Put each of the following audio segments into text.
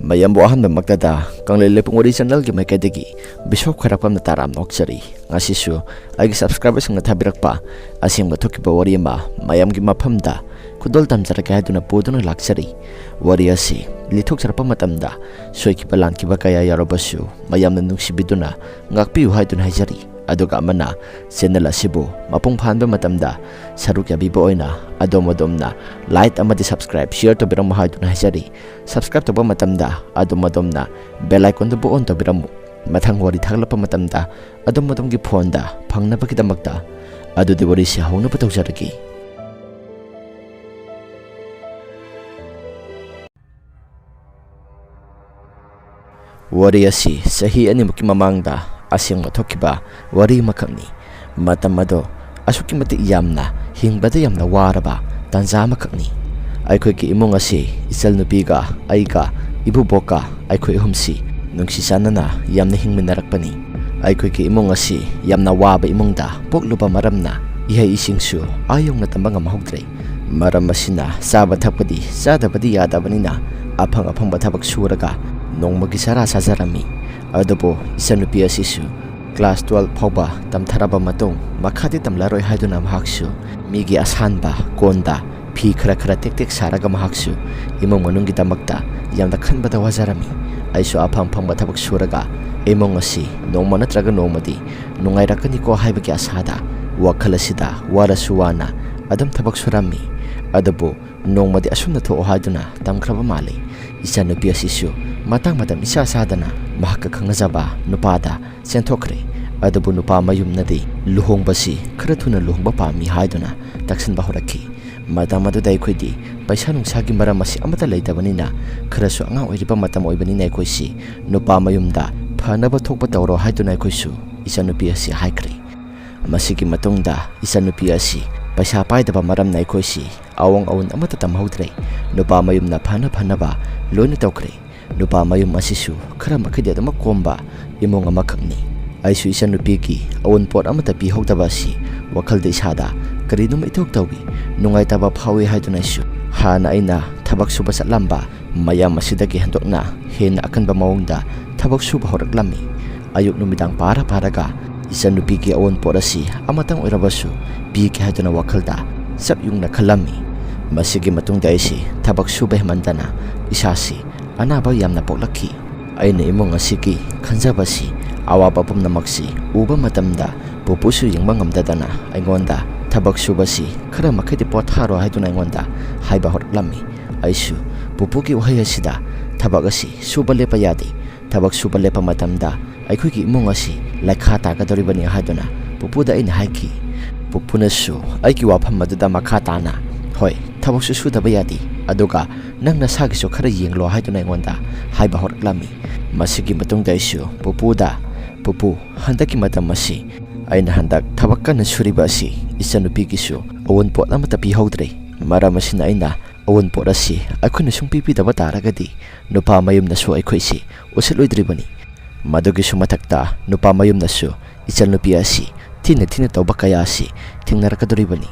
mayambo ahan magdada kanglele pungori channel gi maikadegi bishop kharapam na taram nokchari ngasisu agi subscribers ng thabirakpa asim ga thokiba wari ma mayam gi maphamda kudol tamjara ka haduna poduna lakchari wari asi lithok charpa matamda soiki balan ki bakaya yarobasu mayam na nungsibiduna ngakpi haidun haijari aduga amana channel asibo mapung phanba matamda saruk yabibo oina adomna like amadi subscribe share to biram haidun haijari subscribe to ba matamda adomna bell icon to on to biram mathang wari thaglapa matamda adomgi phone da phangna pakidamakta adudi wari se hongna patawjaragi wari asi sahi animuki mamangda asing mathokiba wari makakni matamado asuki mati yamna hingbada yamna waraba tanza makakni aikhoi ki imong asi isal nupiga aiga ibuboka aikhoi humsi nungsi sanana yamna hingminarakpani aikhoi ki imong asi yamna waba imongda pokluba maramna ihai isingsu ayong natambang mahugdre maram asina saba thapadi sadabadi yadabanina aphang bathabak suraga nongmagi sara sajarami adobo isanupi asisu class 12 phauba tamtharaba matung makhati tamlaroi haiduna mahaksu migi asanba konda phi khara tek saraga mahaksu imong manungi tamakta yamda khanbada wajarami aisu apham phangba thabak suraga imong asi nongma natraga nongmadi nungairakani ko haibagi asada wakhalasida warasuwana adam thabak surami adobo nongmadi asumna tho haiduna tamkhraba male isanupi asisu matang isa sadana mahaka khangnajaba nupada senthokre adubu nupa mayumnadi luhongbasi khara thuna luhongba pami haiduna taksanba horakhi madamadu dai khoidi paisa nungsagi maramasi amata leidabanina kharasu anga oiriba matam oibanina khoisi nupa mayumda phanaba thokba tawro haiduna khoisu isanupi asi haikre masigi matungda isanupi asi paisa paidaba maram nai khoisi awang awun amata tamhaudre nupa mayumna phanaba loina tawkre nupa mayum asisu khara makhidi adama komba imong amakhakni aisu isanupi ki awon pot amata pi hoktabasi wakhalde isada karinum ithok tawi nungai taba phawi haiduna isu hana aina thabak suba satlamba mayam asidagi handokna hena akanba mawongda thabak suba horaklami ayuk numidang paraga isanupi ki awon pot asi amatang oirabasu pi ki haiduna wakhalda sab yungna khalami masigi matungda isi thabak suba mandana isasi anaba yamna poklakhi aina imong asiki khanjabasi awaba pumnamaksi uba matamda pupusu yengba ngamdadana aingonda thabak subasi khara makhidi potharo haiduna aingonda haiba hotlami aisu pupuki wahai asida thabak asi suba lepa yadi thabak suba lepa matamda aikhuki imong asi laikha tagadoribani haiduna pupuda aina haiki pupunasu aiki wafam maduda makhatana hoi thabak sudaba yadi aduga nangna sagiso khara yenglo haiduna aingonda haiba hotlami masigi matungda isu pupu handaki matam asi aina handak thabak kana suriba asi isanupi gisu awon pot amata pi hodre maram asina aina awon pot asi akhuna sungpipi daba taragadi nupa mayum nasu aikhoisi usiloidribani madugi sumathakta nupa mayum nasu isanupi asi thina tawba kaya asi thingnarakadoribani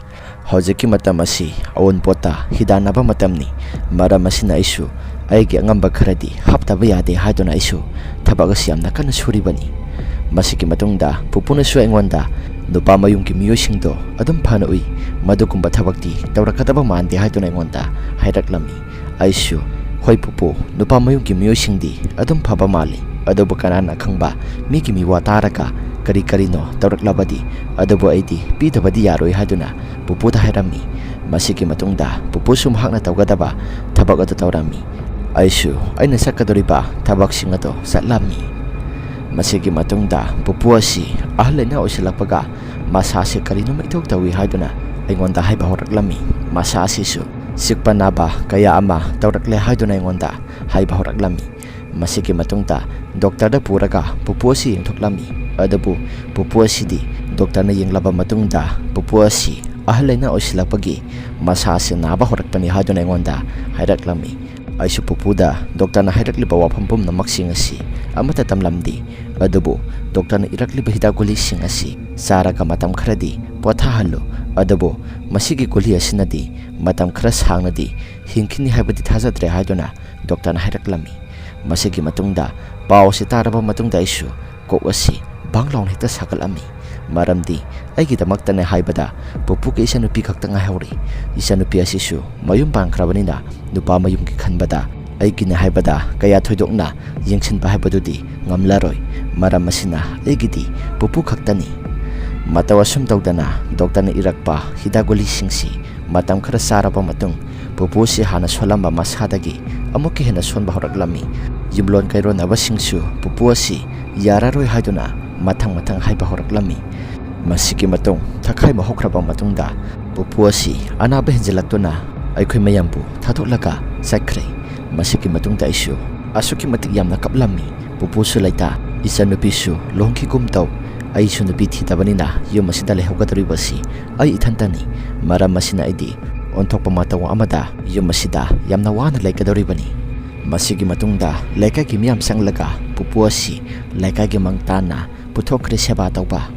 hojeki matam asi awon pota hidanaba matamni maram asina isu aigi angamba kharadi haptaba yade haiduna isu thabak asi amna kana suribani masiki matungda pupuna su aingonda nupa mayumki miyosingdo adum phana ui madugumba thabakti tawrakadaba mande haiduna aingonda hairaklami aisu hoi pupu nupa mayumki miyosingdi adum phaba mali adobu kanana khangba miki miwa taraka kari no tawraklabadi adobu aidi pidabadi yaroi haiduna pupu da hairami masiki matungda pupu sum hakna tawgadaba thabak adu tawrami aisu aina sakadoriba thabak singato satlami masigi matungda pupu asi ahlena osilakpaga masase karinum ithok tawi haiduna aingonda haiba horaklami masasi su sikpanaba kaya ama tawrakle haiduna aingonda haiba horaklami masigi matungda doctor da puraga pupu asi yengthoklami adabu pupu asi di doctor na yenglaba matungda pupu asi ahlena osilakpagi masase naba horakpani haiduna aingonda hairaklami aisu pupuda doctor na hairakliba wapampum na maksing asi amata tamlamdi adubu doctor na irakliba hidaguli sing asi saraga matam kharadi pothahallo adubu masigi guli asinadi matam khara sangnadi hingkini haibadi thajatre haiduna doctor na hairaklami Masigi matungda pau si taraba matungda isu kok asi banglong hekta sakalami maramdi aigidamakta ne haibada pupu ke isanupi khakta nga hauri isanupi asisu mayum pangkrabanina nupa mayum ki khanbada aigi ne haibada kaya thoidokna yengsin ba haibadudi ngamlaroi maram masina aigidi pupu khaktani matawasum tawdana doctor na irakpa hidagoli singsi matam khara saraba matung pupu si hana solamba masadagi amuki hena sonba horaklami yumlon kairon abasingsu pupu si yararoi haiduna matang haiba horaklami masiki matung thakai mahokraba matungda pupu si anabe henjelaktuna aikhoi mayambu thatoklaka sakre masiki matungda isu asuki matik yamna kaplami pupu su laita isanupi su longki kumtaw ai su nupi thitabanina yum asida lehogadaruibasi ai ithantani maram masina aidi onthokpa mataw amada yum asida yamna wana laikadoribani masigi matungda laikai gi miyam sanglaga pupu si laikai gi mangtana puthokre seba tawba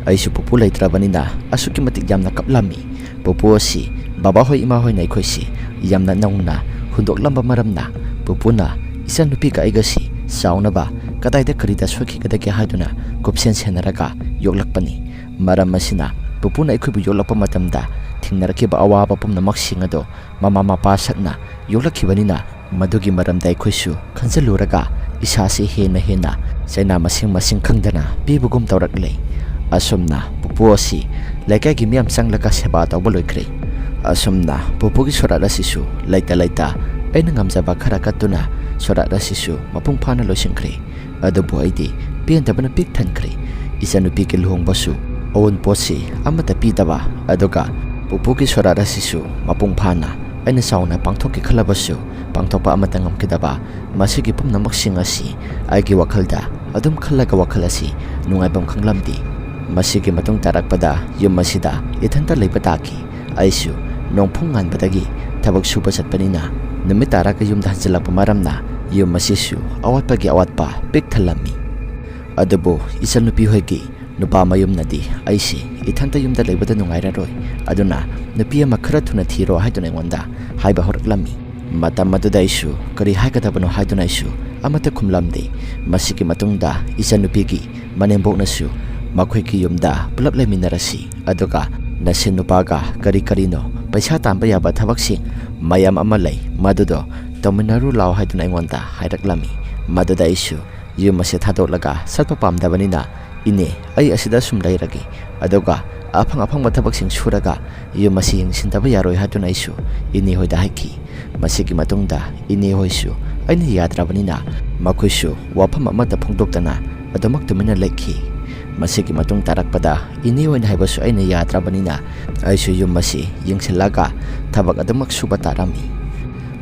aisu pupu laitrabanina asuki matik yamna kaplami pupu si baba hoi ima hoi nai khoisi yamna naungna hundoklamba maramna pupuna isan nupi ka aigasi saunaba kadaida karida soki kadake haiduna kopsen senaraga yoglakpani maram masina pupuna ikhubu yoglakpa matamda thingnarkiba awaba pumna maksingado mama mapa sakna yoglakhibanina madugi maramda ikhoisu khanjaluraga isasi hena saina masing khangdana pibugum tawraklei asumna pupu asi laikai gi miam sanglaka seba tawba loikre asumna pupu gi sorara sisu laita aina ngamjaba khara katuna sorara sisu mapung phana loisingkhre adabu aidi piantabana pik thankre isanupi ke luhongbasu awon posi amata pitaba adoga pupu gi sorara sisu mapung phana aina sauna pangthok ki khalabasu pangthokpa amata ngamkidaba masigi pumnamak singasi aigi wakhalda adum khallaga wakhalasi nungaibam khanglamdi masigi matung tarakpada yum masida ithanta leipataki aisu nongphung nganbadagi thabak suba satpanina numit taraka yum dhanjalakpa maramna yum masisu awatpagi awatpa pik thalami adubo isanupi hoigi nupa mayum nadi aisi ithanta yumda leibada nungairaroi aduna nupi ama khara thuna thiro haiduna ngonda haiba horaklami matam maduda isu kari haikadabano haiduna isu amata khumlamde masigi matungda isanupi manemboknasu makhoi yumda pulap leminarasi aduga nasin nupaga karino paisa tamba yaba thabaksing mayam amalai madudo tominaru law haiduna ngonda hairaklami maduda isu yum ase thadolaga satpa pamdabanina ine ai asida sum lairagi aduga afang mathabaksing suraga yum ase yingsintaba yaroi haduna isu ini hoida haiki masigi matungda ini hoisu aini yadrabanina makhoisu wafam amata phongdoktana adumak tumina lekhi masigi matung tarakpada ini oin haibasu aina yadrabanina aisu yum masi yingsilaga thabak adumak suba tarami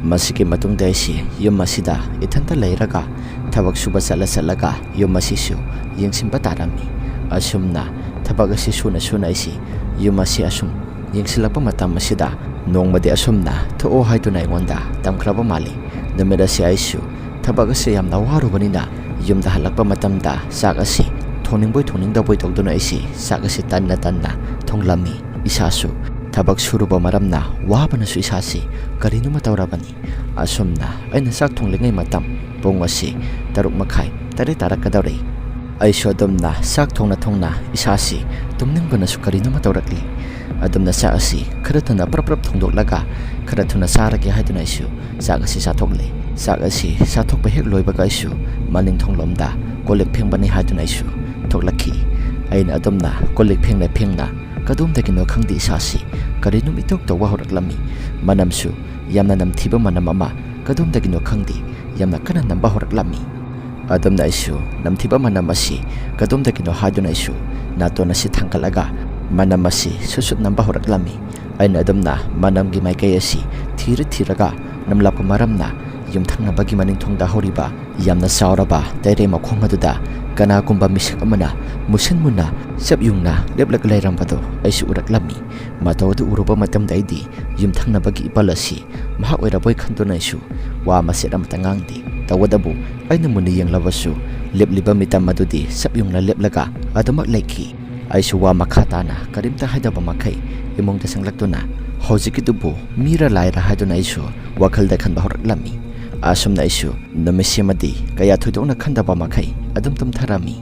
masigi matung daisi yum masida ithanta leiraga thabak suba salaga yum masisu yingsimba tarami asumna thabak asi suna isi yum masi asum yingsilapa matam masida nongmadi asumna tho haiduna ngonda tamkraba mali namera si aisu thabak asi yamna warubanina yumda halakpa matamda sak asi thoningboy thoningdaboi tawduna isi sakasi tanna thonglami isasu thabak suruba maramna wabanasu isasi karinu matawrabani asumna aina sak thonglengai matam pongasi taruk makhai tare tarakadare aisu adumna sak thongna isasi tumningbanasu karinu matawrakli adumna sakasi kharathuna prap thongdoklaga kharathuna saragi haiduna isu sakasi sathokle sakasi sathokpa hek loibaga isu maning thonglomda kolik phengbani haiduna isu thoklaki aina adumna kolik phengna kadum dakino khangdi sasi karinum itok to wahoraklami manamsu yamna namthiba manam ama kadum dakino khangdi yamna kana namba horaklami adumna isu namthiba manam asi kadum dakino haduna isu natona si thangkalaga manam asi susut namba horaklami aina adumna manam gi maikai asi thiraga namlapa maramna yumthangna bagi maning thongda horiba yamna sauraba taire makhongmaduda kana kumba misak amana musin muna sab yungna leplak lairambado aisu uraklami matawdu uruba matam daidi yumthangna bagi ipalasi mahak oiraboy khantuna isu wa maseram tangangdi tawadabu aina muni yanglabasu lepliba mitam madudi sab yungna leplaga adamak laiki aisu wa makhatana karimta haidaba makai imongda sanglaktuna hojikitubu mira laira haduna isu wakhalda khanba horaklami asumna isu namisimadi kaya thudona khandaba makai adum tumtharami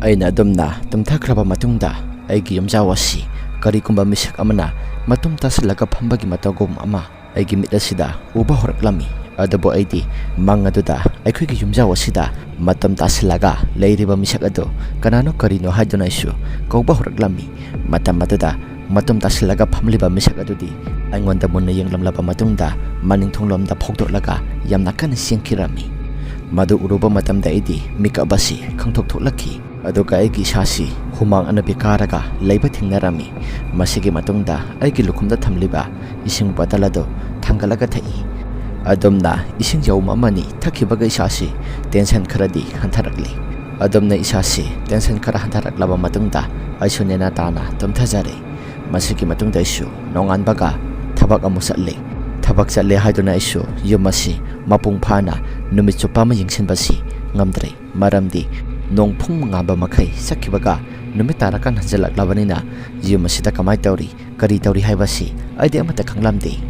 aina adumna tumthakraba matungda aigi yumjawasi kari kumba misak amana matum taslaga phambagi matagom ama aigi mitasida uba horaklami adabu aidi mangaduda aikhugi yumjawasida matam taslaga leiriba misak ado kanano karino haiduna isu kauba horaklami matam matada matum taslaga phamliba misak adudi aingonda munna yenglamlaba matungda maning thonglomda phokdolaga yamna kana singkirami madu uruba matamda aidi mikabasi khangthok tholaki aduga aigi sasi humang anabi karaga leiba thingnarami masigi matungda aigi lukumda thamliba ising batalado thangalaga thai adomna ising jawma mani thakibaga isasi tension kharadi hantharakli adomna isasi tension khara hantaraklaba matungda aisunena tana tumthajare masigi matungda isu nonganbaga thabak amusatli thabak chatle haiduna isu yumasi mapung phana numit chupama yingsinbasi ngamdre maramdi nongphung ngaba makai sakhibaga numit tarakan hajalak labanina yumasida kamai tauri kari tauri haibasi aide amata khanglamde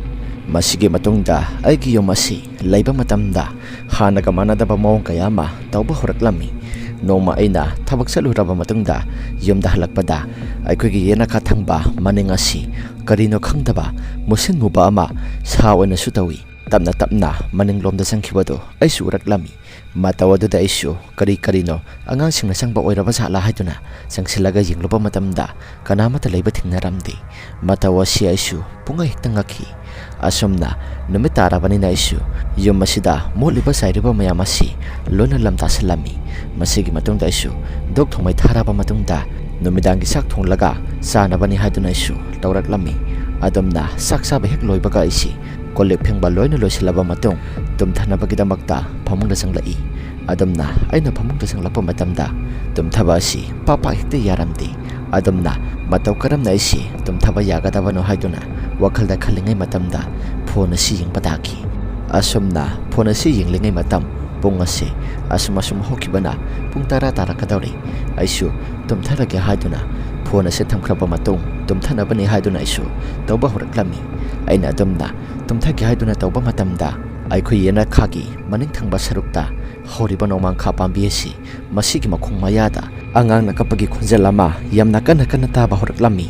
masigi matungda aigi yumasi laiba matamda hanaga manadaba mawong kayama tawba horaklami noma aina thabak saluraba matungda yumda halakpada aikogi yena khathangba maningasi karino khangdaba musin muba ama sawana sutawi tapna tapna maninglomda sangkhibado aisu uraklami matawaduda aisu kari karino angangsingna sangba oiraba sala haiduna sangsilaga yingloba matamda kanamata leiba thingnaramdi matawasi aisu punga hiktangaki asumna numitarabani na isu yumasida moliba sairiba mayamasi lona lamtasalami masigi matungda isu dok thongmai tharaba matungda numidangi sak thonglaga sanabani haiduna isu tawraklami adamna sak saba hek loibaga isi kolek phengba loina loisilaba matung tumthanabagidamagta phamungda sanglai adamna aina phamungda sanglapa matamda tumthaba asi papa hekte yaramdi adamna matau karamna isi tumthaba yagadabano haiduna wakhalda khalingai matamda phone asi yingpadaki asumna phone asi yinglingai matam pungase asumasum hokibana pung tara kadawri aisu tumtharage haiduna phone ase thamkhraba matung tumthanabani haiduna aisu tawba horaklami aina adamna tumthage haiduna tawba matamda aikhoi yena khagi maning thangba sarukta horiba nomang kha pambi asi masigi makhung mayada angang nakapagi khunjalama yamna kana kana taba horaklami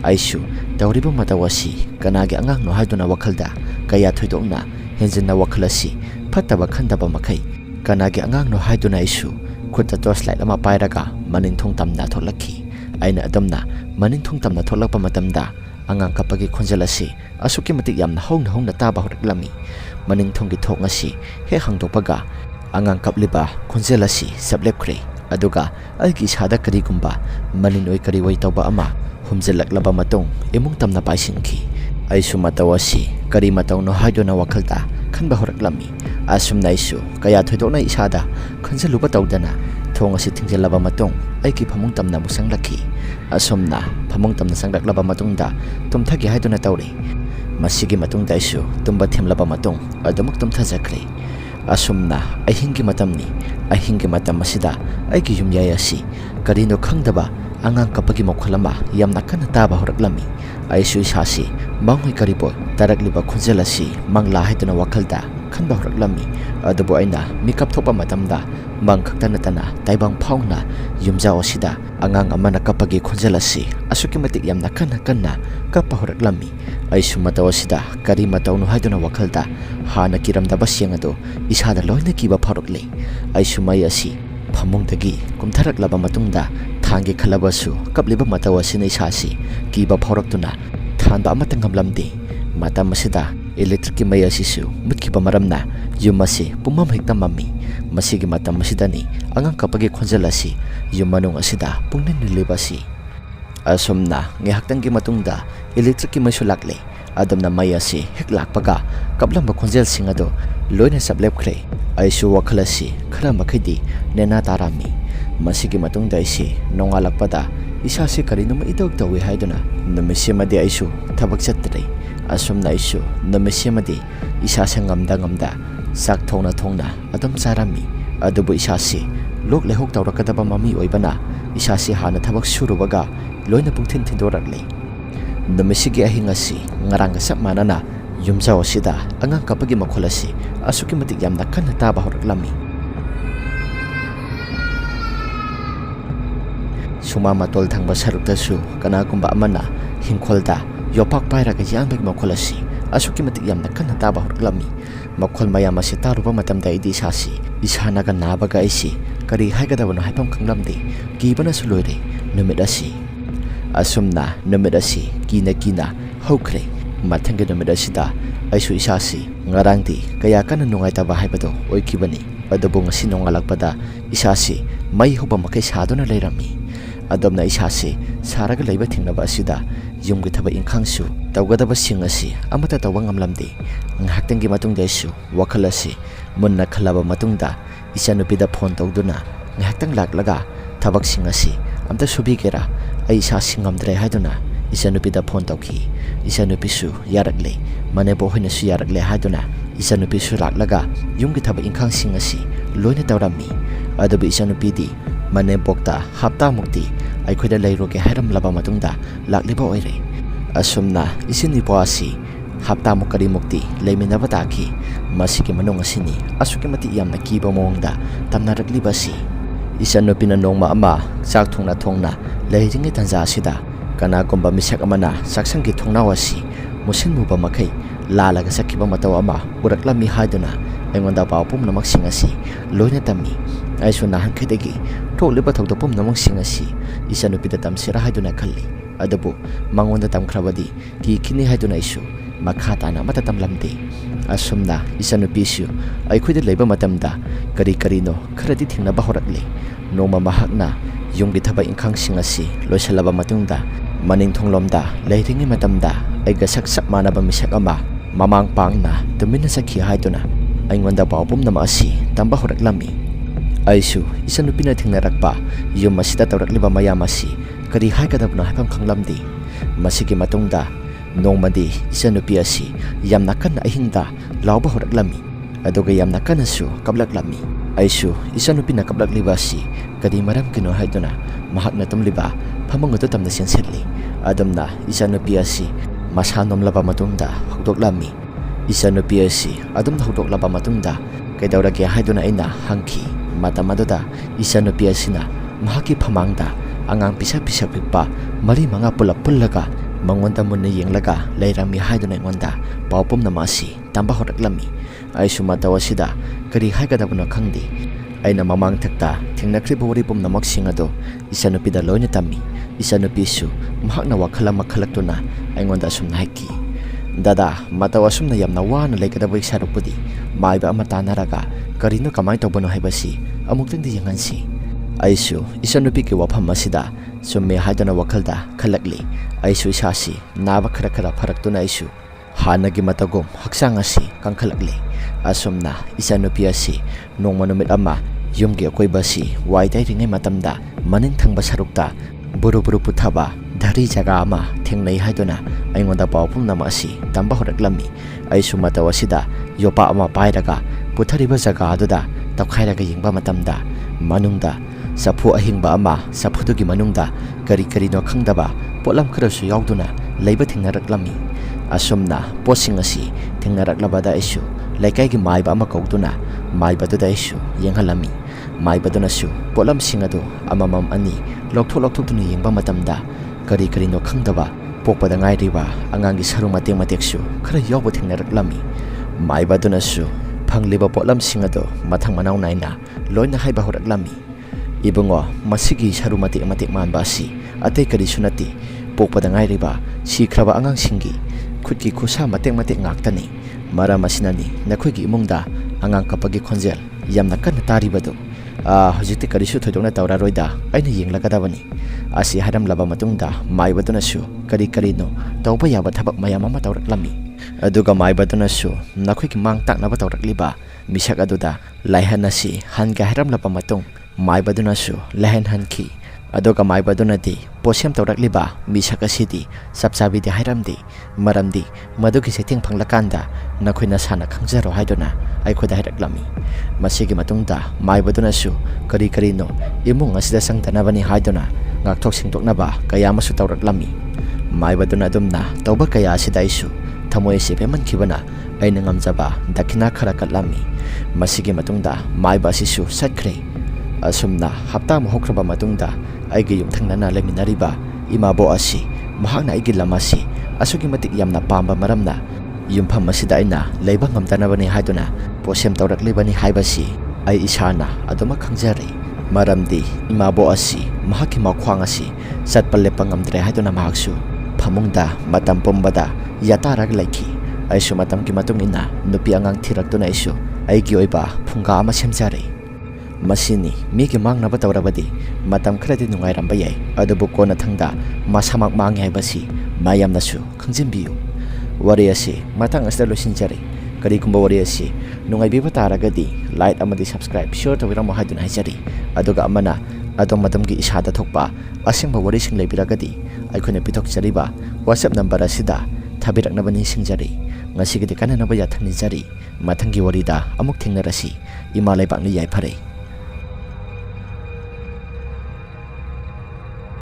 aisu tawriba matawasi kanagi angang no haiduna wakhalda kaya thoidokna henjinna wakhalasi phattaba khandaba makai kanagi angang no haiduna isu khutta torchlight ama pairaga maning thongtamna tholakhi aina adamna maning thongtamna tholakpa matamda angang kapagi khonjalasi asuki matik yamna hongna taba horaklami maning thonggi thongasi he hangdokpaga angang kapliba khonjalasi sablepkhre aduga aigi sada karigumba manin oi kari wai tawba ama humjalaklaba matung imung tamna paisingki aisu matawasi kari matawno haidona wakhalta khanba horaklami asumna isu kaya thoidona isada khanjaluba tawdana thongasi thingjalaba matung aiki phamung tamna musanglakhi asumna phamung tamna sanglaklaba matungda tumthagi haidona tawri masigi matungda isu tumba thimlaba matung adumuk tumthajakre asumna ahingi matamni ahingi matam masida aiki yumyayasi karino khangdaba angang kapagi mokhalama yamna kana taba horaklami aisu isasi mangoi karibo tarakliba khunjalasi mangla haiduna wakhalda khanba horaklami adabu aina mikap thopa matamda mangkhakta natana taibang phauna yumjao sida angang amana kapagi khunjalasi asuki matik yamna kana kappa horaklami aisu matawasida kari matawnu haiduna wakhalda hana kiramda basyangado isada loina kiba pharokle aisu mai asi phamungdagi kumtharaklaba matungda thangi khalabasu kapliba matawasina isasi kiba phoroktuna thanba amata ngamlamdi matam masida electric mai asisu mutkiba maramna yumasi pumam hekta mami masigi matam masidani angang kapagi khonjalasi yumanung asida pungnin nilibasi asomna ngehaktangi matungda electric mai sulakle adamna mai asi heklakpaga kaplamba khonjel singado loina sablepkhre aisu wakhalasi khara makhidi nena tarami masigi matungda isi nongalakpada isasi karinuma idog tawi haiduna namisimadi aisu thabak chatre asumna aisu namisimadi isasi ngamda sak thongna adam sarami adubu isasi lok lehok tawrakadaba mami oibana isasi hana thabak surubaga loina pungthin thindorakle Numisigi ahing asi ngarang sap manana yumjaw asida angang kapagi makhol asi asuki matik yamna kanna taba horaklami. Sumama tol thangba saruktasu kanagumba amana hingkholda yopak pairaga yangbagi makhol asi asuki matik yamna kanna taba horaklami. Makhol mayam asi taruba matamda idi isasi isanaga nabaga aisi kari haigadabano haipam khanglamde kibana suloire numit asi. Asumna numit asi kina hokre mathangi numit asida aisu isasi ngarangdi kaya kana nungaitaba haibado oikibani adabu ngasi nongalakpada isasi mai hoba makai saduna leirami. Adamna isasi saraga leiba thingnaba asida yumgi thaba ingkhangsu tawgadaba sing asi amata tawa ngamlamde ngahaktangi matungda isu wakhal asi munna khalaba matungda isanupida phone tawduna ngahaktang laklaga thabak sing asi amta subigera ai isa singamdre haiduna isanupida phone tawki isanupisu yarakle manebo hoina su yarakle haiduna isanupisu laklaga yumgi thaba ingkhang sing asi loina tawrami. Adabu isanupidi manebokta hapta mukti aikhoida leiroge hairam laba matungda lakliba oire. Asumna isinipo asi hapta mukari mukti leiminaba taki masiki manung asini asuki mati yamna kiba mongda tamnarakliba si. Isanupina nongma ama sak thongna leiringe tanja asida kanagomba misak amana saksangi thongnaw asi musinmuba makai lalaga sakiba mataw ama uraklami haiduna aingonda pawpum namak sing asi loina tammi. Aisu nahankhidagi tholiba thawdapum namang sing asi isanupida tamsira haiduna khalli. Adabu mangonda tamkhrabadi ki khini haiduna isu makhata na mata tamlamde. Asumna isanupisu aikhoida leiba matamda kari no kharadi thingnaba horakle. Noma mahakna yumgi thaba ingkhang sing asi loisalaba matungda maning thonglomda leiringi matamda aiga sak manaba misak ama mamang pangna tumina sakhi haiduna aingonda pawpum nama asi tamba horaklami. Aisu isanupina thingnarakpa yum asida tawrakliba mayam asi kari haigadabna haipam khanglamdi. Masigi matungda nongmadi isanupi asi yamna kanna ahingda lawba horaklami aduga yamna kannasu kablaklami. Aisu isanupina kablakliba asi kari maram kino haiduna mahakna tumliba phamangoto tamna sensetli. Adamna isanupi asi masa nomlaba matungda hokdoklami. Isanupi asi adumna hokdoklaba matungda kaidawrage haiduna aina hangki. Matamaduda isanupi asina mahaki phamangda angang pisa pikpa mari manga pullaga mangonda munna yenglaga leirami haiduna ngonda pawpum nama asi tamba horaklami. Aisu matawasida kari haigadabuna khangdi aina mamang thakta thingnakriba waripum namak singado isanupida loina tammi. Isanupisu mahakna wakhala makhalaktuna aingonda sumna haiki. Dada matawasumna yamna wana leikadaba isarupudi maiba amata naraga karino kamai tawbano haibasi amuktangdi yangansi. Aisu isanupiki wafam asida summe haidana wakhalda khalakli. Aisu isasi naba khara pharaktuna aisu hanagi matagum haksang asi kangkhalakli. Asumna isanupi asi nongma numit ama yumgi akoibasi waidai ringai matamda maning thangba sarukta buru puthaba dhari jaga ama thingnai haiduna aingonda pawpum nama asi tamba horaklami. Aisu matawasida yopa ama pairaga puthariba jaga aduda takhairaga yengba matamda manungda sapu ahingba ama sapudugi manungda kari no khangdaba potlam kharasu yauduna leiba thingnaraklami. Asumna posing asi thingnaraklabada aisu laikai maiba ama kauduna maibaduna aisu yenghalami. Maibaduna su potlam singado amamam ani lokthok tuna yengba matamda kari no khangdaba pokpada ngairiba angangi saru mateksu khara yawba thingnaraklami. Maibaduna su phangliba potlam singado mathang manaw naina loina haiba horaklami. Ibungo masigi saru matek manba asi atei kari sunati pokpada ngairiba sikhraba angang singi khutki khusa matek ngaktani. Maram asinani nakhoigi imungda angang kapagi khonjel yamna kanna taribado hojiti karisu thoidona tawraroida aina yenglagadabani. Asi haram laba matungda maibaduna su kari no tawba yaba thabak mayam ama tawraklami. Aduga maibaduna su nakhoigi mang taknaba tawrakliba misak aduda laihan asi hanga haram laba matung maibaduna su laihan hanki. Aduga maibaduna di posem tawrakliba misak asidi sapsabi di hairamdi maramdi madugi setting phanglakanda nakhoina sana khangjaro haiduna aikhoda hairaklami. Masigi matungda maibaduna su kari no imung asida sangtanabani haiduna ngakthok singtoknaba kaya masu tawraklami. ꯃꯥꯏꯕꯗꯨꯅ ꯑꯗꯨꯝꯅ ꯇꯧꯕ ꯀꯌꯥ ꯑꯁꯤꯗ ꯑꯩꯁꯨ ꯊꯃꯣꯏ ꯑꯁꯤ ꯄꯦꯟꯃꯟꯈꯤꯕꯅ ꯑꯩꯅ ꯉꯝꯖꯕ ꯗꯈꯤꯅꯥ ꯈꯔ ꯀꯠꯂꯝꯃꯤ꯫ ꯃꯁꯤꯒꯤ ꯃꯇꯨꯡꯗ ꯃꯥꯏꯕ ꯑꯁꯤꯁꯨ ꯆꯠꯈ꯭ꯔꯦ꯫ ꯑꯁꯨꯝꯅ ꯍꯞꯇꯥ ꯑꯃ ꯍꯧꯈ꯭ꯔꯕ ꯃꯇꯨꯡꯗ ꯑꯩꯒꯤ ꯌꯨꯝꯊꯪꯅꯅ ꯂꯩꯃꯤꯟꯅꯔꯤꯕ ꯏꯃꯥꯕꯣꯛ ꯑꯁꯤ ꯃꯍꯥꯛꯅ ꯑꯩꯒꯤ ꯂꯝ ꯑꯁꯤ ꯑꯁꯨꯛꯀꯤ ꯃꯇꯤꯛ ꯌꯥꯝꯅ ꯄꯥꯝꯕ ꯃꯔꯝꯅ ꯌꯨꯝꯐꯝ ꯑꯁꯤꯗ ꯑꯩꯅ ꯂꯩꯕ ꯉꯝꯗꯅꯕꯅꯤ ꯍꯥꯏꯗꯨꯅ ꯄꯣꯠꯁꯦꯝ ꯇꯧꯔꯛꯂꯤꯕꯅꯤ ꯍꯥꯏꯕꯁꯤ ꯑꯩ ꯏꯁꯥꯅ ꯑꯗꯨꯃꯛ ꯈꯪꯖꯔꯤ꯫ ꯃꯔꯝꯗꯤ ꯏꯃꯥꯕꯣꯛ ꯑꯁꯤ ꯃꯍꯥꯛꯀꯤ ꯃꯈ꯭ꯋꯥꯡ ꯑꯁꯤ ꯆꯠꯄ ꯂꯦꯞꯄ ꯉꯝꯗ꯭ꯔꯦ ꯍꯥꯏꯗꯨꯅ ꯃꯍꯥꯛꯁꯨ ꯐꯃꯨꯡꯗ ꯃꯇꯝ ꯄꯨꯝꯕꯗ ꯌꯥꯇꯥꯔꯒ ꯂꯩꯈꯤ꯫ ꯑꯩꯁꯨ ꯃꯇꯝꯒꯤ ꯃꯇꯨꯡ ꯏꯟꯅ ꯅꯨꯄꯤ ꯑꯉꯥꯡ ꯊꯤꯔꯛꯇꯨꯅ ꯑꯩꯁꯨ ꯑꯩꯒꯤ ꯑꯣꯏꯕ ꯐꯨꯡꯒꯥ ꯑꯃ ꯁꯦꯝꯖꯔꯦ꯫ ꯃꯁꯤꯅꯤ ꯃꯤꯒꯤ ꯃꯥꯡꯅꯕ ꯇꯧꯔꯕꯗꯤ ꯃꯇꯝ ꯈꯔꯗꯤ ꯅꯨꯡꯉꯥꯏꯔꯝꯕ ꯌꯥꯏ, ꯑꯗꯨꯕꯨ ꯀꯣꯟꯅꯊꯪꯗ ꯃꯁꯥꯃꯛ ꯃꯥꯡꯉꯤ ꯍꯥꯏꯕꯁꯤ ꯃꯌꯥꯝꯅꯁꯨ ꯈꯪꯖꯤꯟꯕꯤꯌꯨ꯫ ꯋꯥꯔꯤ ꯑꯁꯤ ꯃꯇꯥꯡ ꯑꯁꯤꯗ ꯂꯣꯏꯁꯤꯟꯖꯔꯦ꯫ ꯀꯔꯤꯒꯨꯝꯕ ꯋꯥꯔꯤ ꯑꯁꯤ ꯅꯨꯡꯉꯥꯏꯕꯤꯕ ꯇꯥꯔꯒꯗꯤ ꯂꯥꯏꯛ ꯑꯃꯗꯤ ꯁꯕꯁꯀ꯭ꯔꯥꯏꯕ ꯁꯤꯌꯔ ꯇꯧꯕꯤꯔꯝꯃꯣ ꯍꯥꯏꯗꯨꯅ ꯍꯥꯏꯖꯔꯤ꯫ ꯑꯗꯨꯒ ꯑꯃꯅ ꯑꯗꯣꯝꯒꯤ ꯏꯁꯥꯗ ꯊꯣꯛꯄ ꯑꯁꯦꯡꯕ ꯋꯥꯔꯤꯁꯤꯡ ꯂꯩꯕꯤꯔꯒꯗꯤ ꯑꯩꯈꯣꯏꯅ ꯄꯤꯊꯣꯛꯆꯔꯤꯕ WhatsApp ꯅꯝꯕꯔ ꯑꯁꯤꯗ ꯊꯥꯕꯤꯔꯛꯅꯕ ꯅꯤꯡꯁꯤꯡꯖꯔꯤ꯫ ꯉꯁꯤꯒꯤꯗꯤ ꯀꯥꯟꯅꯅꯕ ꯌꯥꯊꯪ ꯅꯤꯖꯔꯤ꯫ ꯃꯊꯪꯒꯤ ꯋꯥꯔꯤꯗ ꯑꯃꯨꯛ ꯊꯦꯡꯅꯔꯁꯤ꯫ ꯏꯃꯥ ꯂꯩꯕꯥꯛꯅ ꯌꯥꯏꯐꯔꯦ꯫